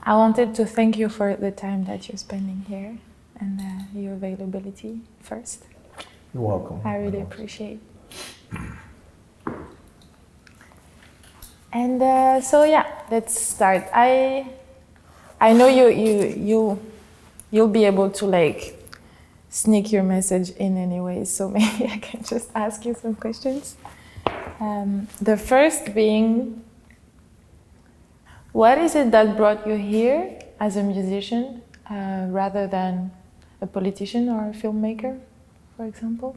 I wanted to thank you for the time that you're spending here and your availability first. You're welcome. I really appreciate. And so yeah, let's start. I know you'll be able to like sneak your message in anyway, so maybe I can just ask you some questions. The first being, what is it that brought you here as a musician rather than a politician or a filmmaker, for example?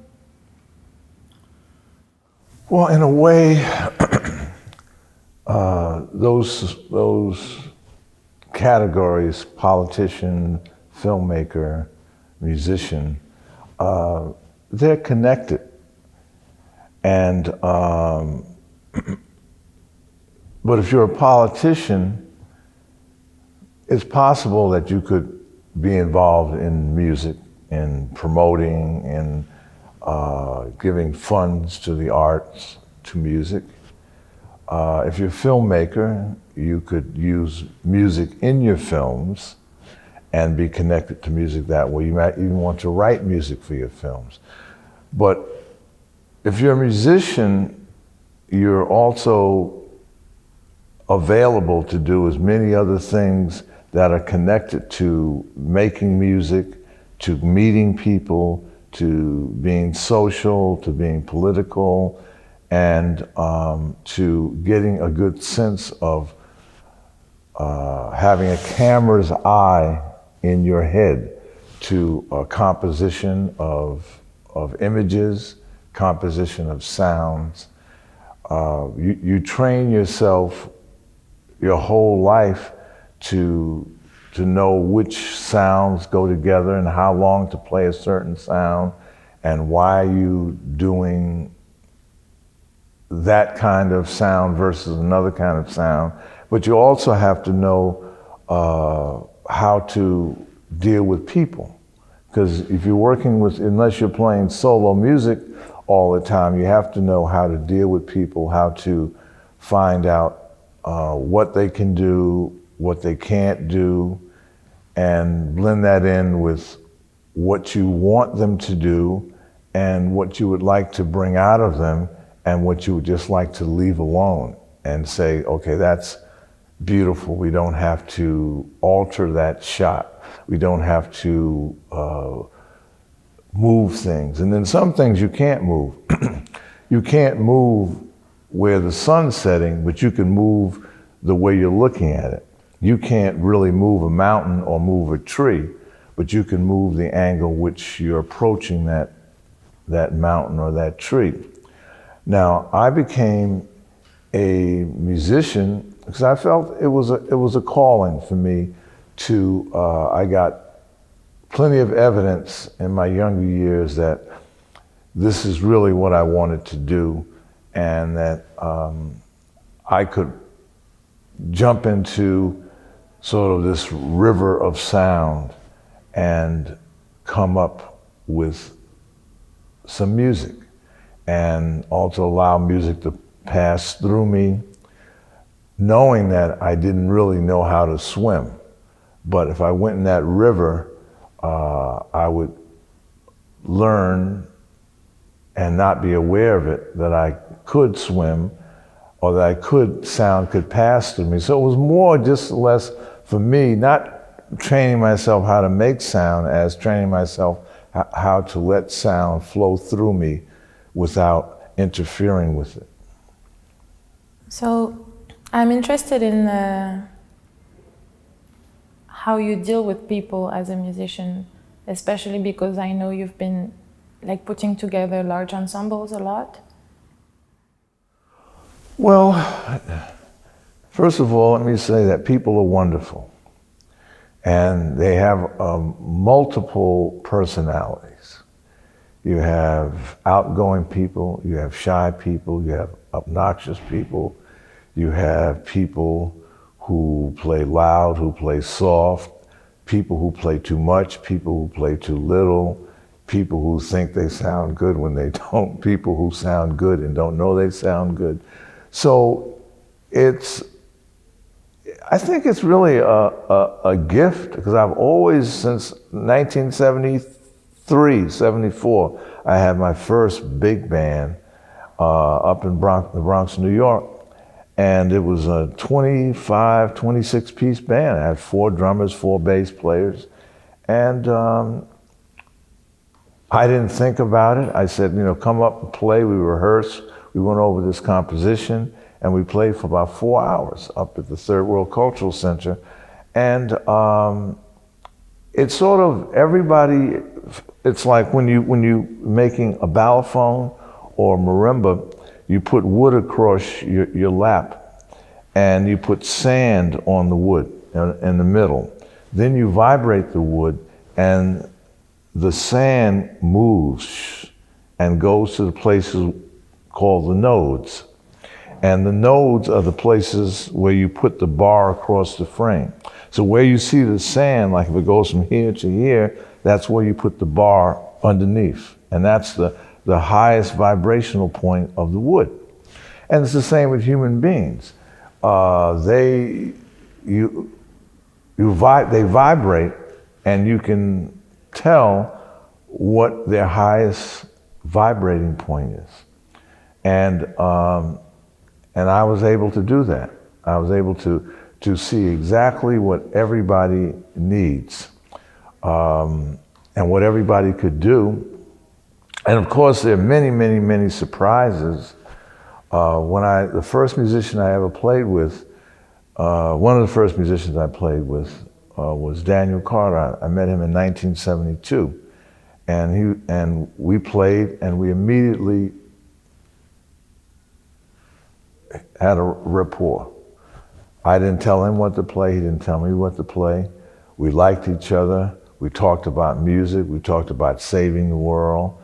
Well, in a way, those categories, politician, filmmaker, musician, they're connected. And, but if you're a politician, it's possible that you could be involved in music, in promoting, in giving funds to the arts, to music. If you're a filmmaker, you could use music in your films and be connected to music that way. You might even want to write music for your films. But if you're a musician, you're also available to do as many other things that are connected to making music, to meeting people, to being social, to being political, and to getting a good sense of having a camera's eye in your head to a composition of images, composition of sounds. You train yourself your whole life to know which sounds go together and how long to play a certain sound and why you doing that kind of sound versus another kind of sound. But you also have to know how to deal with people. Because if you're working with, unless you're playing solo music all the time, you have to know how to deal with people, how to find out what they can do, what they can't do, and blend that in with what you want them to do and what you would like to bring out of them and what you would just like to leave alone and say, okay, that's beautiful. We don't have to alter that shot. We don't have to move things. And then some things you can't move. You can't move where the sun's setting, but you can move the way you're looking at it. You can't really move a mountain or move a tree, but you can move the angle which you're approaching that mountain or that tree. Now, I became a musician because I felt it was a calling for me to, I got plenty of evidence in my younger years that this is really what I wanted to do, and that I could jump into sort of this river of sound and come up with some music, and also allow music to pass through me, knowing that I didn't really know how to swim. But if I went in that river, I would learn and not be aware of it, that I could swim or that sound could pass through me. So it was more just less for me, not training myself how to make sound as training myself how to let sound flow through me without interfering with it. So I'm interested in how you deal with people as a musician, especially because I know you've been like putting together large ensembles a lot. Well, first of all, let me say that people are wonderful, and they have multiple personalities. You have outgoing people, you have shy people, you have obnoxious people, you have people who play loud, who play soft, people who play too much, people who play too little, people who think they sound good when they don't, people who sound good and don't know they sound good. So it's I think it's really a gift, because I've always, since 1973, 74, I had my first big band up in the Bronx, New York. And it was a 25, 26-piece band. I had 4 drummers, 4 bass players. And I didn't think about it. I said, come up and play. We rehearsed. We went over this composition, and we played for about 4 hours up at the Third World Cultural Center. And it's sort of everybody, it's like when you making a balafon or marimba, you put wood across your lap, and you put sand on the wood in the middle. Then you vibrate the wood, and the sand moves and goes to the places called the nodes. And the nodes are the places where you put the bar across the frame. So where you see the sand, like if it goes from here to here, that's where you put the bar underneath. And that's the highest vibrational point of the wood. And it's the same with human beings. They vibrate, and you can tell what their highest vibrating point is. And I was able to do that. I was able to see exactly what everybody needs, and what everybody could do. And of course, there are many, many, many surprises. The first musician I ever played with, one of the first musicians I played with was Daniel Carter. I met him in 1972, and we played, and we immediately had a rapport. I didn't tell him what to play, he didn't tell me what to play. We liked each other, we talked about music, we talked about saving the world,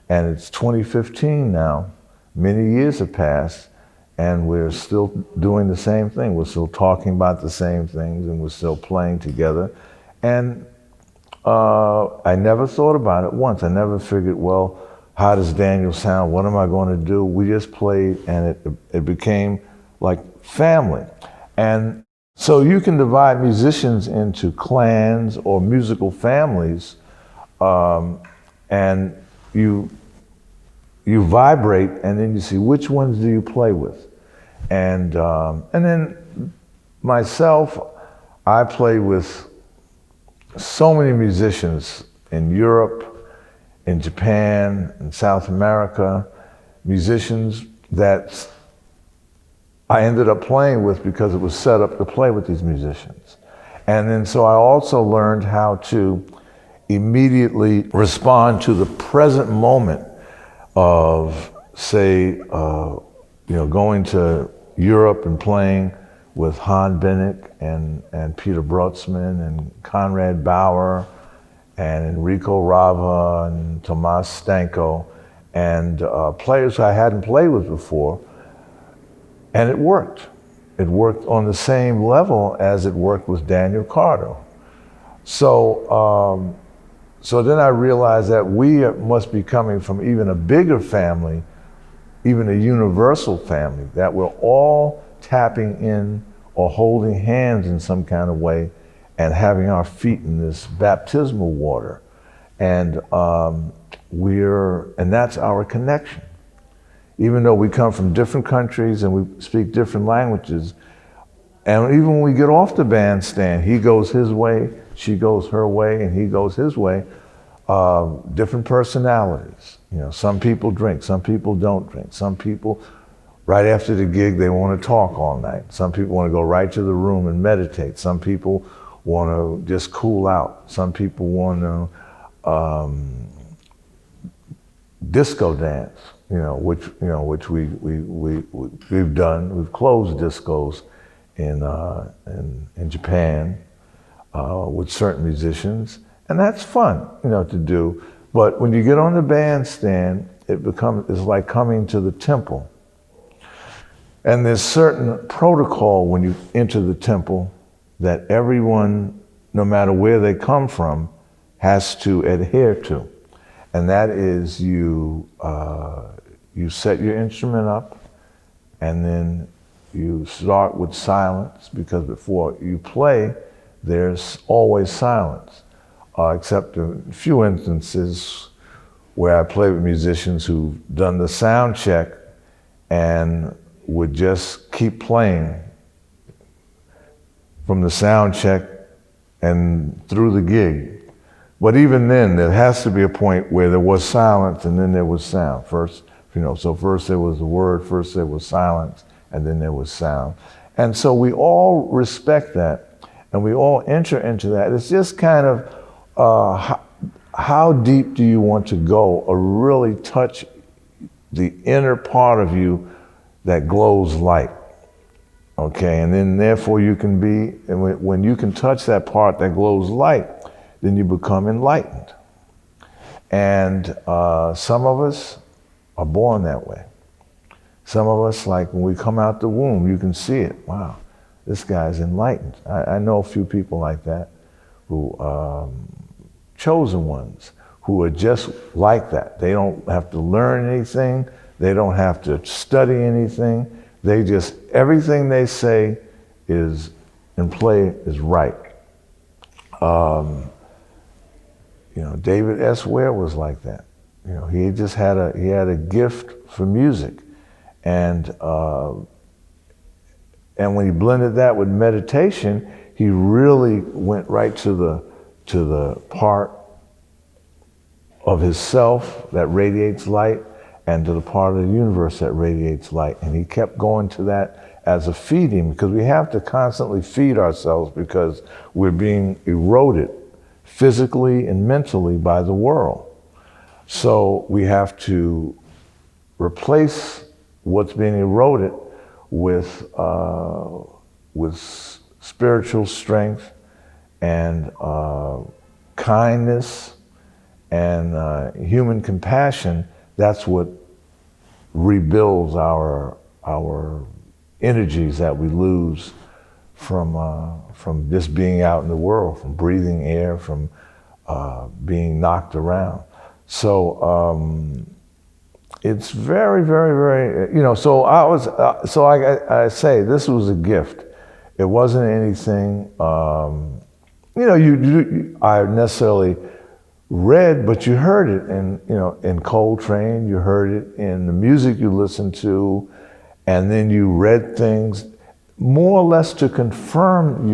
and it's 2015 now. Many years have passed, and we're still doing the same thing. We're still talking about the same things, and we're still playing together. And I never thought about it once. I never figured, well, how does Daniel sound? What am I going to do? We just played, and it became like family. And so you can divide musicians into clans or musical families, and you vibrate, and then you see which ones do you play with. And then myself, I play with so many musicians in Europe, in Japan, in South America, musicians that I ended up playing with because it was set up to play with these musicians. And then so I also learned how to immediately respond to the present moment of, say, going to Europe and playing with Han Bennett and Peter Brotzman and Conrad Bauer and Enrico Rava and Tomas Stanko, and players I hadn't played with before, and it worked. It worked on the same level as it worked with Daniel Carter. So then I realized that we must be coming from even a bigger family, even a universal family, that we're all tapping in or holding hands in some kind of way and having our feet in this baptismal water. And that's our connection. Even though we come from different countries and we speak different languages, and even when we get off the bandstand, he goes his way, she goes her way, and he goes his way. Different personalities. Some people drink, some people don't drink. Some people, right after the gig, they want to talk all night. Some people want to go right to the room and meditate. Some people want to just cool out. Some people want to disco dance. Which we've done. We've closed discos in Japan with certain musicians, and that's fun, to do. But when you get on the bandstand, it's like coming to the temple. And there's certain protocol when you enter the temple that everyone, no matter where they come from, has to adhere to. And that is you set your instrument up, and then You start with silence, because before you play, there's always silence, except a few instances where I play with musicians who've done the sound check and would just keep playing from the sound check and through the gig. But even then, there has to be a point where there was silence and then there was sound. First, so first there was the word, first there was silence, and then there was sound. And so we all respect that, and we all enter into that. It's just kind of how deep do you want to go or really touch the inner part of you that glows light, okay? And then therefore you can be, and when you can touch that part that glows light, then you become enlightened. And some of us are born that way. Some of us, like when we come out the womb, you can see it. Wow, this guy's enlightened. I know a few people like that who, chosen ones, who are just like that. They don't have to learn anything. They don't have to study anything. They just, everything they say is and play is right. David S. Ware was like that. He just had a gift for music, and when he blended that with meditation, he really went right to the part of his self that radiates light, and to the part of the universe that radiates light. And he kept going to that as a feeding, because we have to constantly feed ourselves, because we're being eroded physically and mentally by the world. So we have to replace what's being eroded with spiritual strength and kindness and human compassion. That's what rebuilds our energies that we lose from just being out in the world, from breathing air, from being knocked around. So it's very, very, very, so I say this was a gift. It wasn't anything, I necessarily read, but you heard it in Coltrane, you heard it in the music you listened to, and then you read things more or less to confirm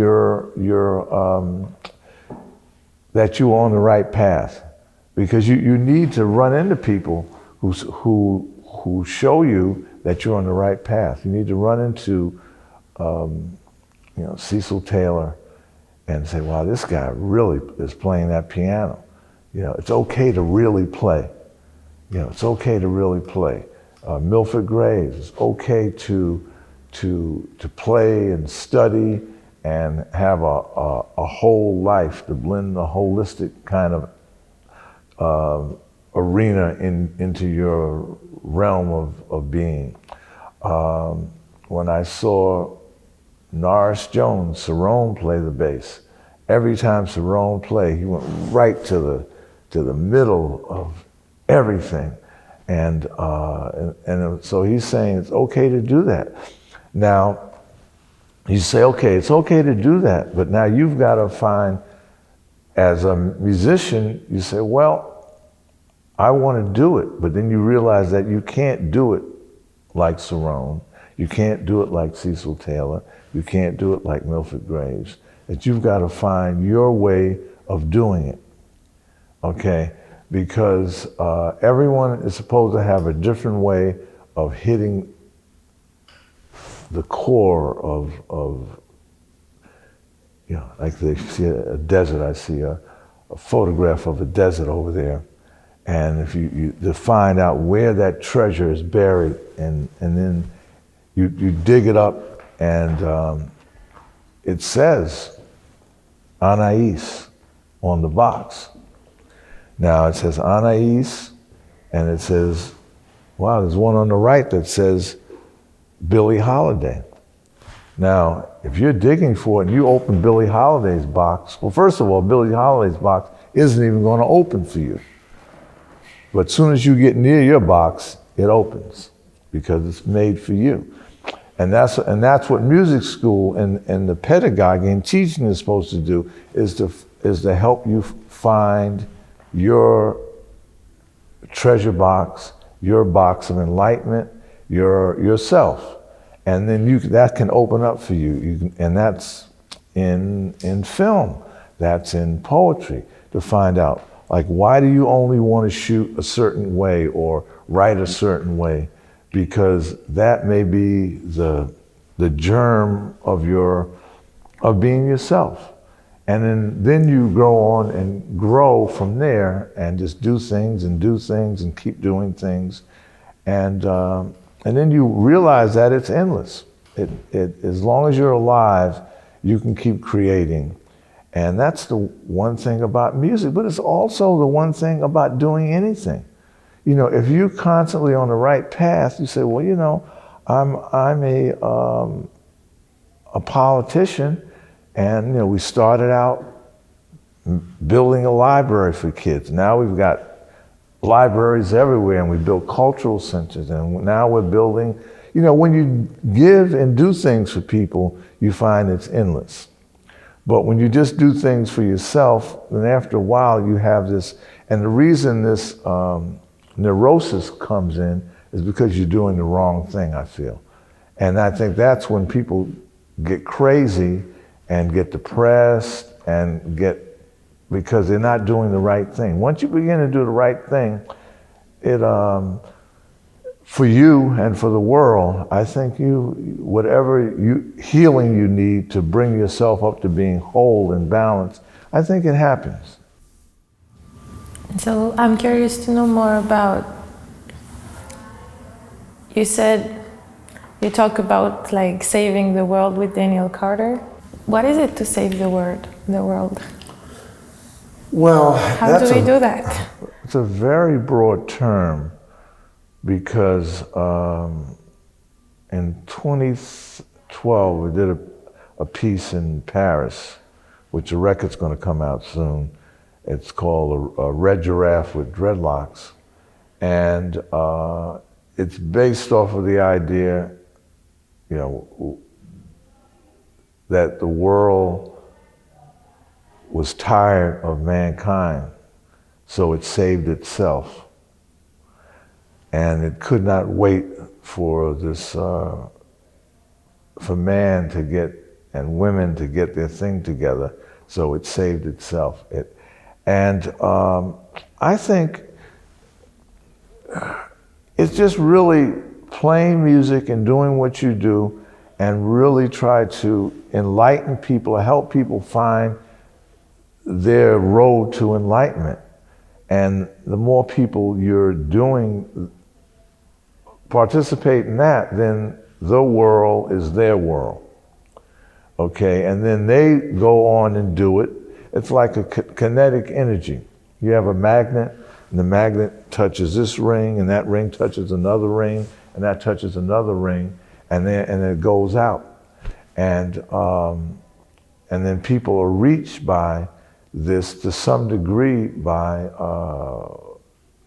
that you were on the right path, because you need to run into people who show you that you're on the right path. You need to run into Cecil Taylor and say, wow, this guy really is playing that piano. It's okay to really play. It's okay to really play. Milford Graves, it's okay to play and study and have a whole life, to blend the holistic kind of arena into your realm of being. When I saw Norris Jones, Cerrone, play the bass, every time Cerrone played, he went right to the middle of everything. And so he's saying it's okay to do that. Now, you say, okay, it's okay to do that, but now you've got to find, as a musician, you say, well, I want to do it, but then you realize that you can't do it like Cerrone, you can't do it like Cecil Taylor, you can't do it like Milford Graves, that you've got to find your way of doing it, okay? Because everyone is supposed to have a different way of hitting the core of like they see a desert. I see a photograph of a desert over there, and if you to find out where that treasure is buried, and then you dig it up, and it says Anaïs on the box. Now it says Anaïs, and it says, wow, there's one on the right that says Billie Holiday. Now, if you're digging for it and you open Billie Holiday's box, well, first of all, Billie Holiday's box isn't even going to open for you. But as soon as you get near your box, it opens, because it's made for you. And that's what music school and the pedagogy and teaching is supposed to do, is to help you find your treasure box, your box of enlightenment, yourself. And then that can open up for you. And that's in film, that's in poetry, to find out, like, why do you only want to shoot a certain way or write a certain way? Because that may be the germ of being yourself. And then you go on and grow from there and just do things and keep doing things. And then you realize that it's endless. As long as you're alive, you can keep creating. And that's the one thing about music, but it's also the one thing about doing anything. You know, if you're constantly on the right path, you say, well, you know, I'm a politician, and you know, we started out building a library for kids. Now we've got libraries everywhere, and we build cultural centers, and now we're building, you know, when you give and do things for people, you find it's endless. But when you just do things for yourself, then after a while you have this, and the reason this neurosis comes in is because you're doing the wrong thing, I feel. And I think that's when people get crazy and get depressed and because they're not doing the right thing. Once you begin to do the right thing, it for you and for the world, I think whatever healing you need to bring yourself up to being whole and balanced, I think it happens. So I'm curious to know more about, you said you talk about like saving the world with Daniel Carter. What is it to save the world? Well, how do we do that? It's a very broad term, because in 2012 we did a piece in Paris, which a record's going to come out soon. It's called a Red Giraffe with Dreadlocks, and it's based off of the idea, you know, that the world was tired of mankind, so it saved itself. And it could not wait for this, for man to get, and women to get their thing together, so it saved itself. I think it's just really playing music and doing what you do and really try to enlighten people, help people find their road to enlightenment. And the more people you're doing, participate in that, then the world is their world. Okay, and then they go on and do it. It's like a kinetic energy. You have a magnet, and the magnet touches this ring, and that ring touches another ring, and that touches another ring, and it goes out. And then people are reached by this to some degree by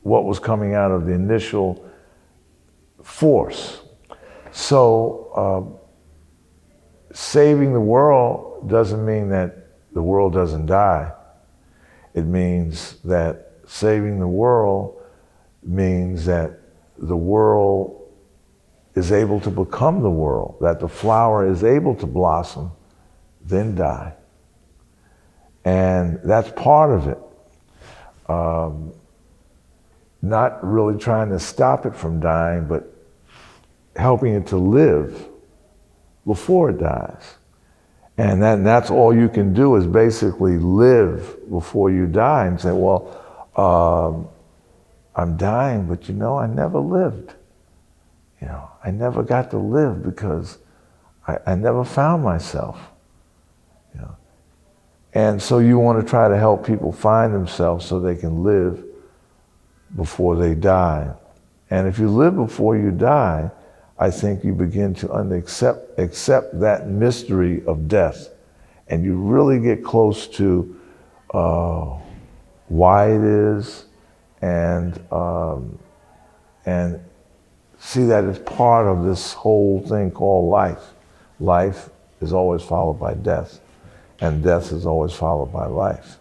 what was coming out of the initial force. So saving the world doesn't mean that the world doesn't die. It means that saving the world means that the world is able to become the world, that the flower is able to blossom, then die. And that's part of it. Not really trying to stop it from dying, but helping it to live before it dies. And that's all you can do, is basically live before you die and say, well, I'm dying, but you know, I never lived. You know, I never got to live because I never found myself. You know. And so you want to try to help people find themselves so they can live before they die. And if you live before you die, I think you begin to accept that mystery of death, and you really get close to why it is, and see that as part of this whole thing called life. Life is always followed by death, and death is always followed by life.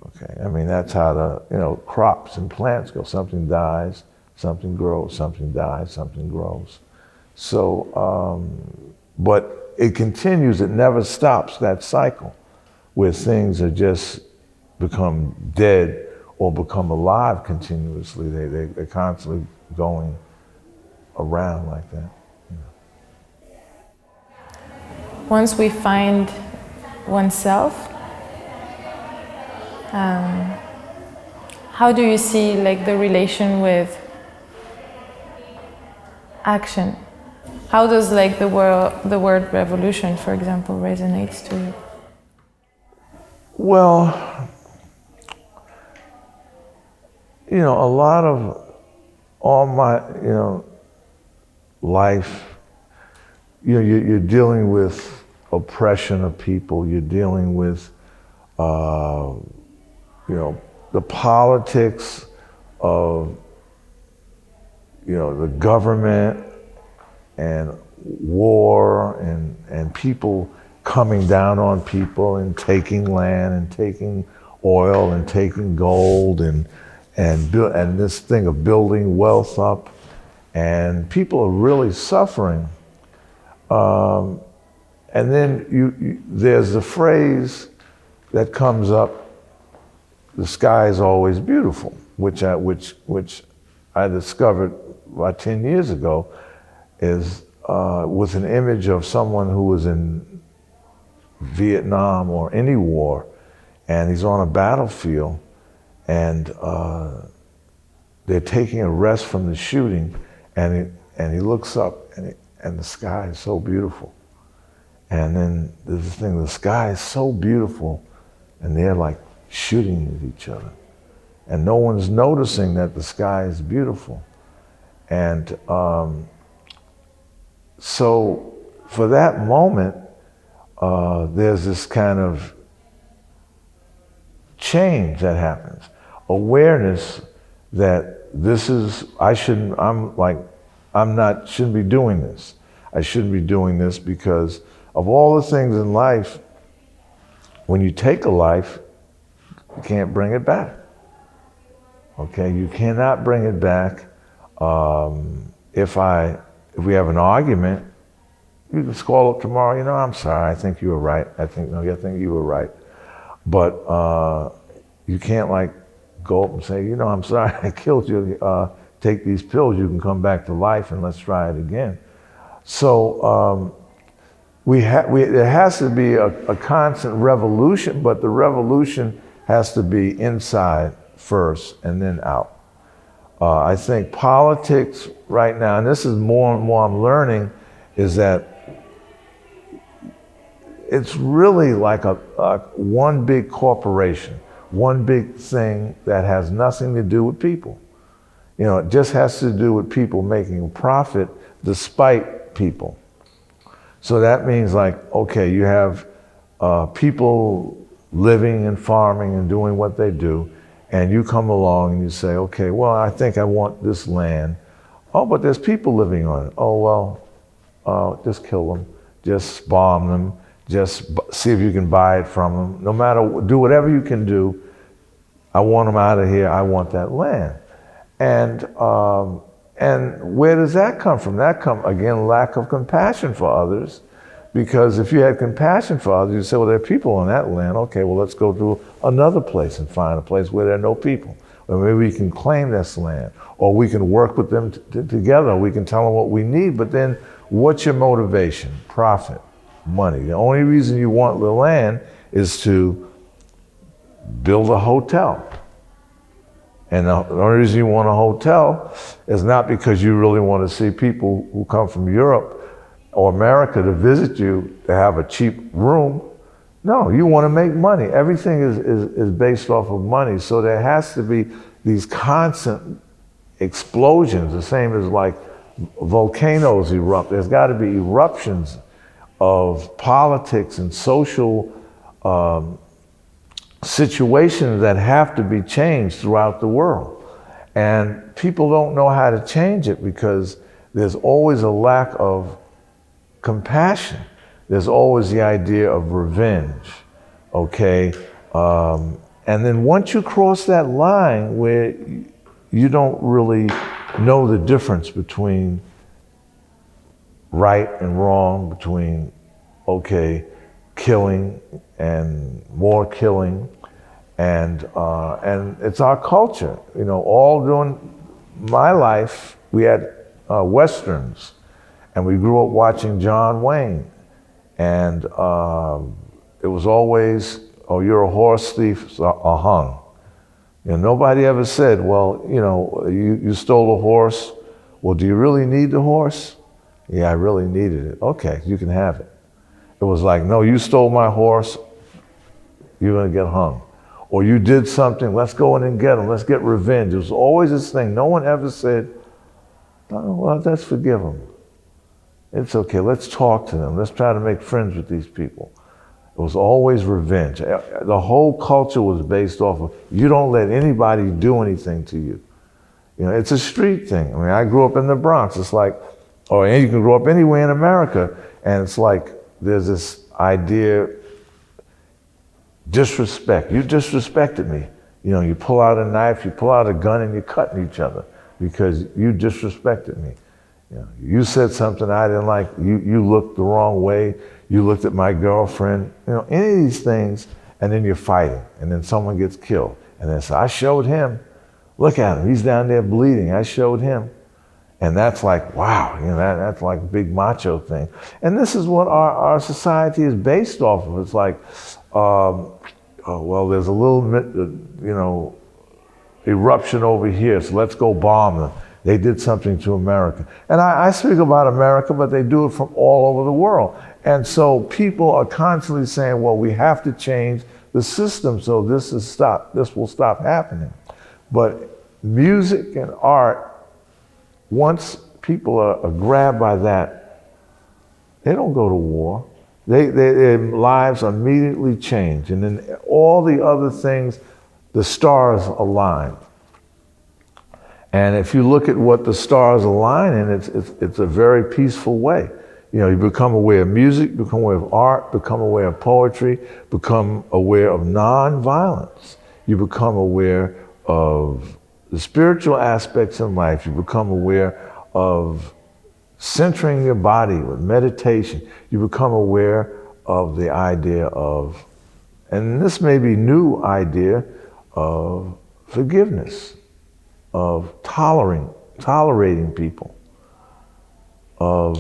Okay, I mean, that's how the crops and plants go. Something dies, something grows, something dies, something grows. So, but it continues, it never stops, that cycle, where things are just become dead or become alive continuously. They're constantly going around like that. Once we find oneself, how do you see like the relation with action? How does like the word revolution, for example, resonates to you? Well, a lot of all my, life, you're dealing with oppression of people. You're dealing with, the politics of, the government and war and people coming down on people and taking land and taking oil and taking gold and this thing of building wealth up, and people are really suffering. And then there's the phrase that comes up, the sky is always beautiful, which I discovered about 10 years ago, is with an image of someone who was in Vietnam or any war, and he's on a battlefield, and they're taking a rest from the shooting, and he looks up, and the sky is so beautiful. And then there's this thing, the sky is so beautiful, and they're like shooting at each other. And no one's noticing that the sky is beautiful. And so for that moment, there's this kind of change that happens. Awareness that shouldn't be doing this. I shouldn't be doing this because of all the things in life, when you take a life, you can't bring it back. Okay, you cannot bring it back. If we have an argument, you can call up tomorrow, I'm sorry, I think you were right. I think you were right. But you can't go up and say, I'm sorry, I killed you. Take these pills, you can come back to life and let's try it again. So there has to be a constant revolution, but the revolution has to be inside first and then out. I think politics right now, and this is more and more I'm learning, is that it's really like one big corporation, one big thing that has nothing to do with people. It just has to do with people making a profit despite people. So that means okay, you have people living and farming and doing what they do, and you come along and you say, okay, well, I think I want this land. Oh, but there's people living on it. Oh, well, just kill them, just bomb them, just see if you can buy it from them. No matter, do whatever you can do. I want them out of here. I want that land. And where does that come from? That comes, again, lack of compassion for others. Because if you had compassion for others, you'd say, well, there are people on that land. Okay, well, let's go to another place and find a place where there are no people. Or maybe we can claim this land. Or we can work with them together. We can tell them what we need. But then what's your motivation? Profit, money. The only reason you want the land is to build a hotel. And the only reason you want a hotel is not because you really want to see people who come from Europe or America to visit you to have a cheap room. No, you want to make money. Everything is based off of money. So there has to be these constant explosions, the same as volcanoes erupt. There's got to be eruptions of politics and social situations that have to be changed throughout the world. And people don't know how to change it because there's always a lack of compassion. There's always the idea of revenge, okay? And then once you cross that line where you don't really know the difference between right and wrong, between, okay, killing and more killing, and it's our culture. You know, all during my life, we had Westerns, and we grew up watching John Wayne, and it was always, oh, you're a horse thief, so hung. You know, nobody ever said, well, you know, you stole a horse. Well, do you really need the horse? Yeah, I really needed it. Okay, you can have it. It was like, no, you stole my horse, you're gonna get hung. Or you did something, let's go in and get him, let's get revenge. It was always this thing. No one ever said, oh, well, let's forgive them. It's okay, let's talk to them. Let's try to make friends with these people. It was always revenge. The whole culture was based off of, you don't let anybody do anything to you. You know, it's a street thing. I mean, I grew up in the Bronx. It's like, and you can grow up anywhere in America, and it's like, there's this idea, disrespect. You disrespected me. You know, you pull out a knife, you pull out a gun, and you're cutting each other because you disrespected me. You know, you said something I didn't like. You looked the wrong way. You looked at my girlfriend. You know, any of these things, and then you're fighting, and then someone gets killed, and then say, I showed him. Look at him. He's down there bleeding. I showed him. And that's like, wow, you know, that's like a big macho thing. And this is what our society is based off of. It's like, oh, well, there's a little, you know, eruption over here, so let's go bomb them. They did something to America. And I speak about America, but they do it from all over the world. And so people are constantly saying, well, we have to change the system so this will stop happening. But music and art, once people are grabbed by that, they don't go to war. Their lives immediately change. And then all the other things, the stars align. And if you look at what the stars align in, it's a very peaceful way. You know, you become aware of music, become aware of art, become aware of poetry, become aware of nonviolence. You become aware of the spiritual aspects in life. You become aware of centering your body with meditation. You become aware of the idea of, and this may be new idea, of forgiveness, of tolerating people, of,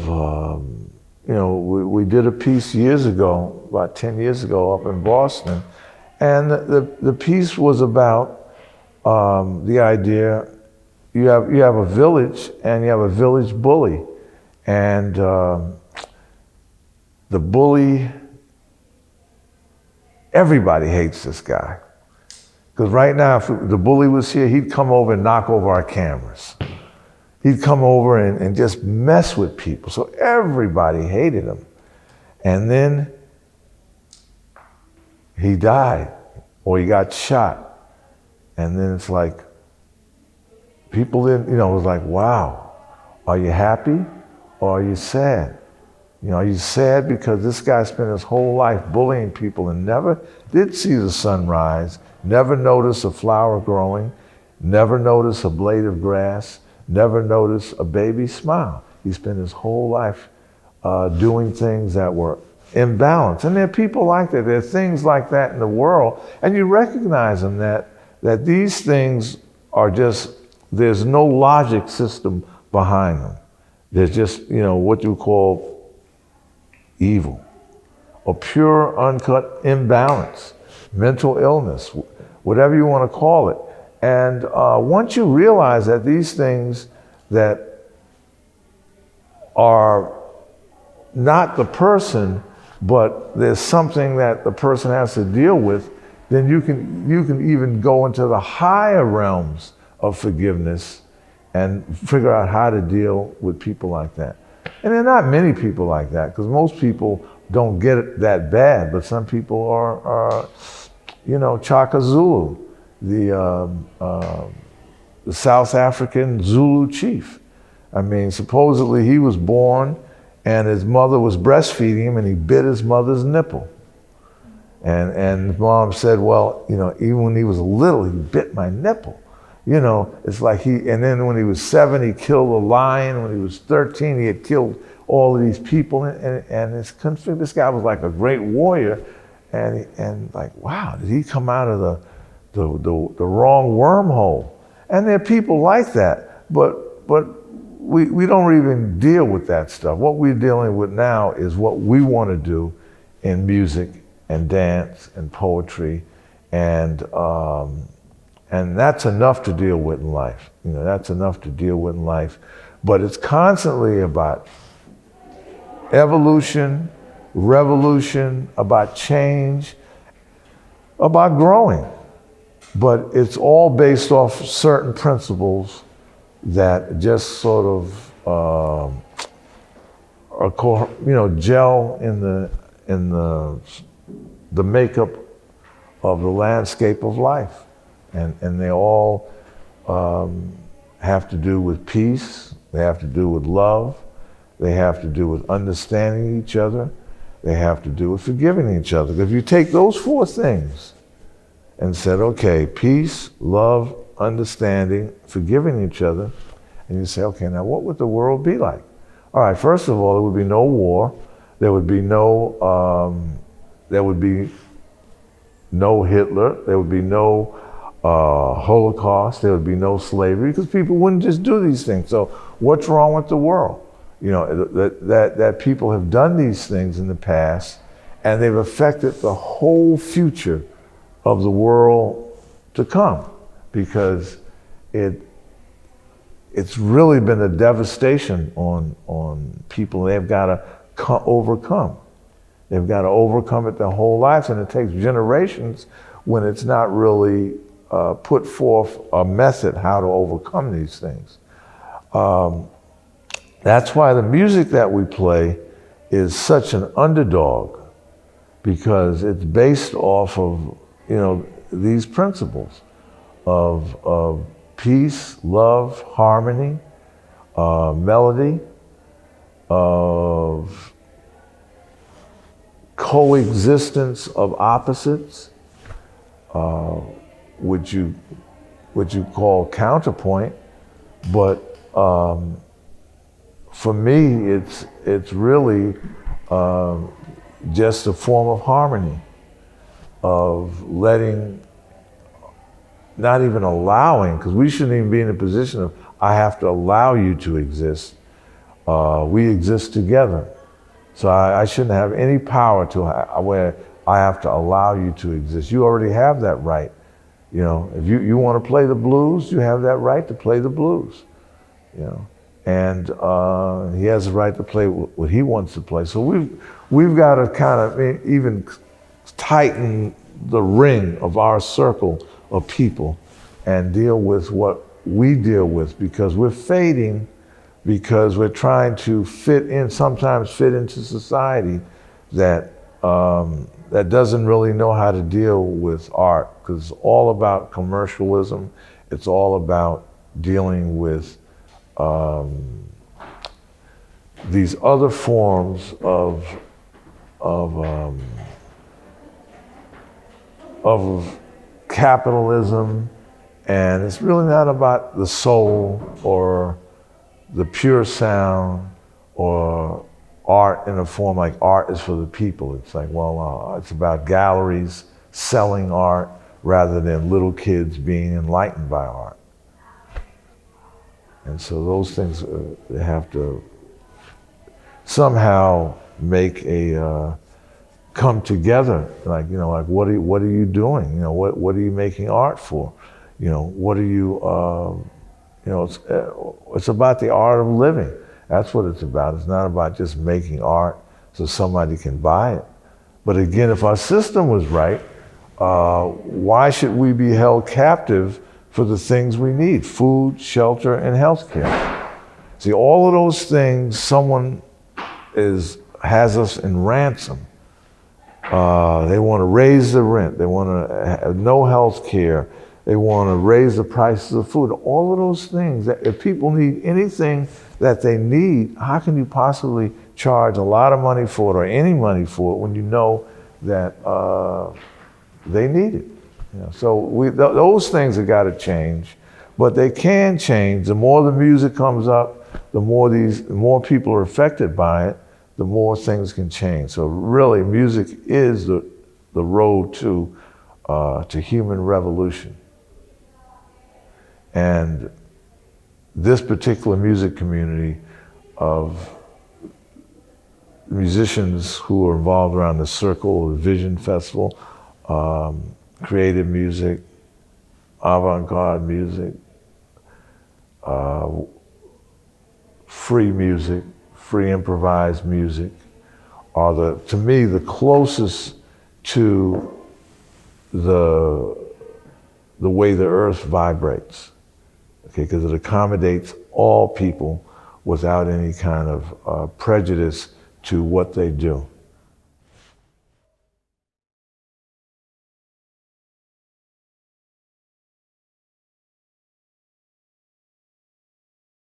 you know, we did a piece years ago, about 10 years ago up in Boston, and the piece was about the idea, you have a village and you have a village bully, and the bully, everybody hates this guy. Because right now, if the bully was here, he'd come over and knock over our cameras. He'd come over and just mess with people. So everybody hated him. And then he died, or he got shot. And then it's like, people didn't, you know, it was like, wow, are you happy or are you sad? You know, are you sad because this guy spent his whole life bullying people and never did see the sun rise, never noticed a flower growing, never noticed a blade of grass, never noticed a baby smile. He spent his whole life doing things that were imbalanced. And there are people like that. There are things like that in the world. And you recognize them, that these things are just, there's no logic system behind them. There's just, you know, what you call evil, or pure, uncut imbalance, mental illness, whatever you want to call it. And once you realize that these things that are not the person, but there's something that the person has to deal with, then you can even go into the higher realms of forgiveness and figure out how to deal with people like that. And there are not many people like that, because most people don't get it that bad, but some people are you know, Chaka Zulu, the the South African Zulu chief. I mean, supposedly he was born and his mother was breastfeeding him and he bit his mother's nipple. And his mom said, well, you know, even when he was little, he bit my nipple. You know, it's like and then when he was 7, he killed a lion. When he was 13, he had killed all of these people. And this guy was like a great warrior. And like, wow, did he come out of the wrong wormhole? And there are people like that, but we don't even deal with that stuff. What we're dealing with now is what we want to do in music and dance and poetry, and that's enough to deal with in life. You know, that's enough to deal with in life. But it's constantly about evolution, revolution, about change, about growing. But it's all based off certain principles that just sort of gel in the makeup of the landscape of life, and they all have to do with peace. They have to do with love. They have to do with understanding each other. They have to do with forgiving each other. If you take those 4 things and said, okay, peace, love, understanding, forgiving each other, and you say, okay, now what would the world be like? All right, first of all, there would be no war. There would be no Hitler. There would be no Holocaust. There would be no slavery, because people wouldn't just do these things. So what's wrong with the world? You know, that people have done these things in the past, and they've affected the whole future of the world to come, because it's really been a devastation on people. They've got to overcome. They've got to overcome it their whole lives, and it takes generations when it's not really put forth a method how to overcome these things. That's why the music that we play is such an underdog, because it's based off of, you know, these principles of peace, love, harmony, melody, of coexistence of opposites, which you call counterpoint, but for me, it's really just a form of harmony, of letting, not even allowing, because we shouldn't even be in a position of, I have to allow you to exist. We exist together. So I shouldn't have any power to where I have to allow you to exist. You already have that right. You know, if you want to play the blues, you have that right to play the blues. You know, and he has the right to play what he wants to play. So we've got to kind of even tighten the ring of our circle of people and deal with what we deal with, because we're fading, because we're trying to sometimes fit into society that that doesn't really know how to deal with art, because it's all about commercialism. It's all about dealing with these other forms of capitalism, and it's really not about the soul or the pure sound or art in a form like art is for the people. It's like, well, it's about galleries selling art rather than little kids being enlightened by art. And so those things they have to somehow make come together. Like, you know, like what are you doing? You know, what are you making art for? You know, what are you? You know, it's about the art of living. That's what it's about. It's not about just making art so somebody can buy it. But again, if our system was right, why should we be held captive for the things we need? Food, shelter, and healthcare. See, all of those things, someone has us in ransom. They want to raise the rent. They want to have no health care. They want to raise the prices of food. All of those things, that if people need anything that they need, how can you possibly charge a lot of money for it or any money for it when you know that they need it? You know, so those things have got to change, but they can change. The more the music comes up, the more people are affected by it, the more things can change. So really, music is the road to human revolution. And this particular music community of musicians who are involved around the Circle, the Vision Festival, creative music, avant-garde music, free music, free improvised music, are to me the closest to the way the earth vibrates. Okay, because it accommodates all people without any kind of prejudice to what they do.